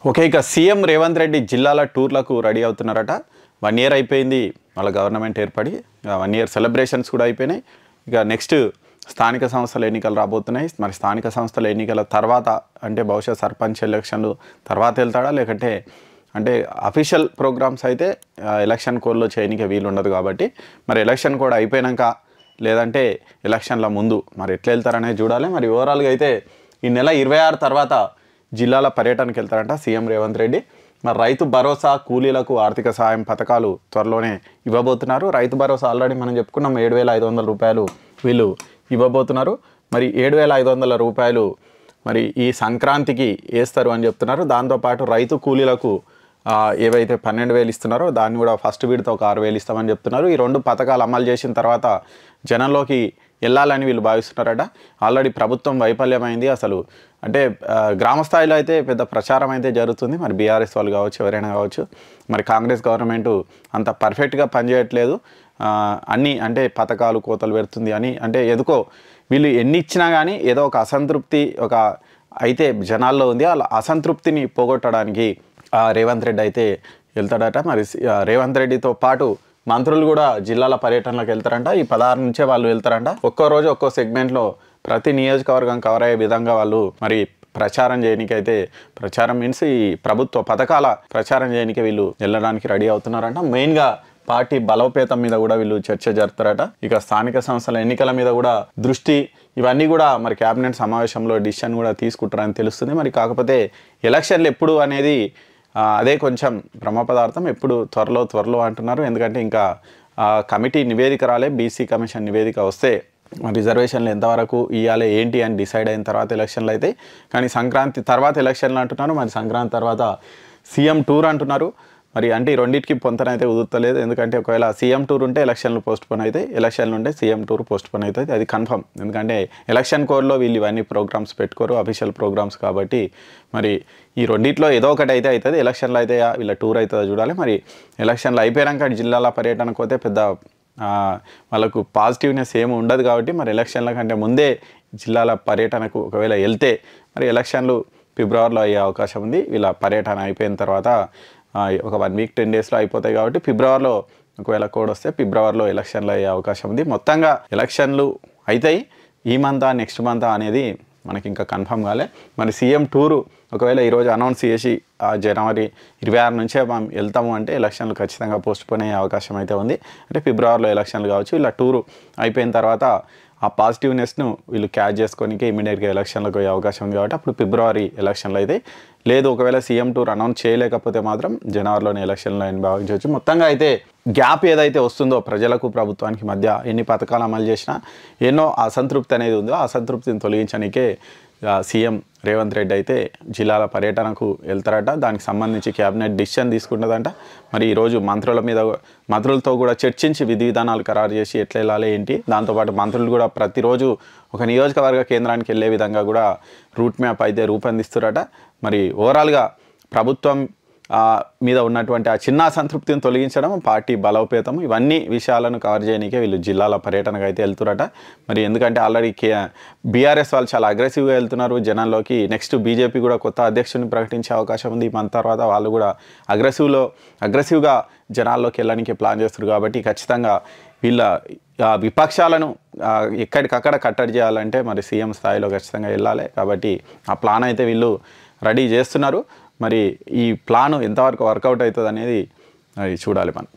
Okay, ఇక CM Revanth Reddy జిల్లాల టూర్లకు ready అవుతున్నారట. 1 year అయిపోయింది వాళ్ళ గవర్నమెంట్ ఏర్పడి, 1 ఇయర్ సెలబ్రేషన్స్ కూడా అయిపోయినాయి. ఇక నెక్స్ట్ స్థానిక సంస్థల ఎన్నికలు రాబోతున్నాయి. మరి స్థానిక సంస్థల ఎన్నికల తర్వాత అంటే బహుశా సర్పంచ్ ఎలక్షన్లు తర్వాత వెళ్తాడా, లేకంటే అంటే అఫీషియల్ ప్రోగ్రామ్స్ అయితే ఎలక్షన్ కోడ్లో చేయడానికి వీలు ఉండదు కాబట్టి మరి ఎలక్షన్ కోడ్ అయిపోయాక లేదంటే ఎలక్షన్ల ముందు మరి ఎట్లా వెళ్తారనేది చూడాలి. మరి ఓవరాల్గా అయితే ఈ నెల 26 తర్వాత జిల్లాల పర్యటనకు వెళ్తారంట సీఎం రేవంత్ రెడ్డి. మరి రైతు భరోసా, కూలీలకు ఆర్థిక సహాయం పథకాలు త్వరలోనే ఇవ్వబోతున్నారు. రైతు భరోసా ఆల్రెడీ మనం చెప్పుకున్నాం 7,500 రూపాయలు వీళ్ళు ఇవ్వబోతున్నారు. మరి 7,500 రూపాయలు మరి ఈ సంక్రాంతికి వేస్తారు అని చెప్తున్నారు. దాంతోపాటు రైతు కూలీలకు ఏవైతే 12,000 ఇస్తున్నారో దాన్ని కూడా ఫస్ట్ విడత ఒక 6,000 ఇస్తామని చెప్తున్నారు. ఈ 2 పథకాలు అమలు చేసిన తర్వాత జనంలోకి వెళ్ళాలని వీళ్ళు భావిస్తున్నారట. ఆల్రెడీ ప్రభుత్వం వైఫల్యమైంది. అసలు అంటే గ్రామ స్థాయిలో అయితే పెద్ద ప్రచారం అయితే జరుగుతుంది. మరి బీఆర్ఎస్ వాళ్ళు కావచ్చు, ఎవరైనా కావచ్చు, మరి కాంగ్రెస్ గవర్నమెంటు అంత పర్ఫెక్ట్గా పనిచేయట్లేదు. అన్నీ అంటే పథకాలు కోతలు పెడుతుంది అని అంటే ఎందుకో వీళ్ళు ఎన్ని ఇచ్చినా కానీ ఏదో ఒక అసంతృప్తి అయితే జనాల్లో ఉంది. అలా అసంతృప్తిని పోగొట్టడానికి రేవంత్ రెడ్డి అయితే వెళ్తాడట. మరి రేవంత్ రెడ్డితో పాటు మంత్రులు కూడా జిల్లాల పర్యటనలకు వెళ్తారంట. ఈ 16 నుంచే వాళ్ళు వెళ్తారంట. ఒక్కో రోజు ఒక్కో సెగ్మెంట్లో ప్రతి నియోజకవర్గం కవర్ అయ్యే విధంగా వాళ్ళు మరి ప్రచారం చేయడానికైతే ప్రచారం మీన్స్ ఈ ప్రభుత్వ పథకాల ప్రచారం చేయడానికి వీళ్ళు వెళ్ళడానికి రెడీ అవుతున్నారంట. మెయిన్గా పార్టీ బలోపేతం మీద కూడా వీళ్ళు చర్చ జరుపుతారట. ఇక స్థానిక సంస్థల ఎన్నికల మీద కూడా దృష్టి ఇవన్నీ కూడా మరి కేబినెట్ సమావేశంలో డిసిషన్ కూడా తీసుకుంటారని తెలుస్తుంది. మరి కాకపోతే ఎలక్షన్లు ఎప్పుడు అనేది అదే కొంచెం బ్రహ్మ పదార్థం. ఎప్పుడు త్వరలో అంటున్నారు. ఎందుకంటే ఇంకా కమిటీ నివేదిక రాలే. బీసీ కమిషన్ నివేదిక వస్తే రిజర్వేషన్లు ఎంతవరకు ఇవ్వాలి ఏంటి అని డిసైడ్ అయిన తర్వాత ఎలక్షన్లు అయితే. కానీ సంక్రాంతి తర్వాత ఎలక్షన్లు అంటున్నారు. మరి సంక్రాంతి తర్వాత సీఎం టూర్ అంటున్నారు. మరి అంటే ఈ రెండింటికి పొంతనైతే కుదురుతలేదు. ఎందుకంటే ఒకవేళ సీఎం టూర్ ఉంటే ఎలక్షన్లు పోస్ట్పోన్ అయితే, ఎలక్షన్లు ఉంటే సీఎం టూర్ పోస్ట్పోన్ అవుతుంది. అది కన్ఫర్మ్. ఎందుకంటే ఎలక్షన్ కోడ్లో వీళ్ళు ఇవన్నీ ప్రోగ్రామ్స్ పెట్టుకోరు, అఫీషియల్ ప్రోగ్రామ్స్ కాబట్టి. మరి ఈ రెండింటిలో ఏదో ఒకటి అయితే అవుతుంది. ఎలక్షన్లు అయితే వీళ్ళ టూర్ అవుతుందో చూడాలి. మరి ఎలక్షన్లు అయిపోయాక జిల్లాల పర్యటనకు పోతే పెద్ద వాళ్ళకు పాజిటివ్నెస్ ఏమి ఉండదు కాబట్టి మరి ఎలక్షన్ల కంటే ముందే జిల్లాల పర్యటనకు ఒకవేళ వెళ్తే మరి ఎలక్షన్లు ఫిబ్రవరిలో అయ్యే అవకాశం ఉంది. వీళ్ళ పర్యటన అయిపోయిన తర్వాత ఒక 1 వీక్ 10 డేస్లో అయిపోతాయి కాబట్టి ఫిబ్రవరిలో ఒకవేళ కోడ్ వస్తే ఫిబ్రవరిలో ఎలక్షన్లు అయ్యే అవకాశం ఉంది. మొత్తంగా ఎలక్షన్లు అవుతాయి ఈ మంతా నెక్స్ట్ మంతా అనేది మనకి ఇంకా కన్ఫర్మ్ కాలే. మరి సీఎం టూరు ఒకవేళ ఈరోజు అనౌన్స్ చేసి జనవరి 26 నుంచే మనం వెళ్తాము అంటే ఎలక్షన్లు ఖచ్చితంగా పోస్ట్పోన్ అయ్యే అవకాశం అయితే ఉంది. అంటే ఫిబ్రవరిలో ఎలక్షన్లు కావచ్చు. ఇలా టూరు అయిపోయిన తర్వాత ఆ పాజిటివ్నెస్ను వీళ్ళు క్యాచ్ చేసుకోనికి ఇమీడియట్గా ఎలక్షన్లకు పోయే అవకాశం ఉంది కాబట్టి అప్పుడు ఫిబ్రవరి ఎలక్షన్లు అయితే. లేదు ఒకవేళ సీఎం టూర్ అనౌన్స్ చేయలేకపోతే మాత్రం జనవరిలోనే ఎలక్షన్లు అని భావించవచ్చు. మొత్తంగా అయితే గ్యాప్ ఏదైతే వస్తుందో ప్రజలకు ప్రభుత్వానికి మధ్య ఎన్ని పథకాలు అమలు చేసినా ఎన్నో అసంతృప్తి అనేది ఉందో ఆ అసంతృప్తిని తొలగించడానికే సీఎం రేవంత్ రెడ్డి అయితే జిల్లాల పర్యటనకు వెళ్తారట. దానికి సంబంధించి కేబినెట్ డిసిషన్ తీసుకుంటుందంట. మరి ఈరోజు మంత్రులతో కూడా చర్చించి విధి విధానాలు ఖరారు చేసి ఎట్లా వెళ్ళాలి ఏంటి. దాంతోపాటు మంత్రులు కూడా ప్రతిరోజు ఒక నియోజకవర్గ కేంద్రానికి వెళ్ళే విధంగా కూడా రూట్ మ్యాప్ అయితే రూపొందిస్తారట. మరి ఓవరాల్గా ప్రభుత్వం మీద ఉన్నటువంటి ఆ చిన్న అసంతృప్తిని తొలగించడం, పార్టీ బలోపేతం, ఇవన్నీ విషయాలను కవర్ చేయడానికే వీళ్ళు జిల్లాల పర్యటనకు అయితే వెళ్తురట. మరి ఎందుకంటే ఆల్రెడీ బీఆర్ఎస్ వాళ్ళు చాలా అగ్రెసివ్గా వెళ్తున్నారు జనాల్లోకి. నెక్స్ట్ బీజేపీ కూడా కొత్త అధ్యక్షుడిని ప్రకటించే అవకాశం ఉంది. ఈ మంత్ తర్వాత వాళ్ళు కూడా అగ్రెసివ్గా జనాల్లోకి వెళ్ళడానికి ప్లాన్ చేస్తారు. కాబట్టి ఖచ్చితంగా వీళ్ళ విపక్షాలను ఎక్కడికక్కడ కట్టడి చేయాలంటే మరి సీఎం స్థాయిలో ఖచ్చితంగా వెళ్ళాలి. కాబట్టి ఆ ప్లాన్ అయితే వీళ్ళు రెడీ చేస్తున్నారు. మరి ఈ ప్లాను ఎంతవరకు వర్కౌట్ అవుతుంది అనేది చూడాలి మనం.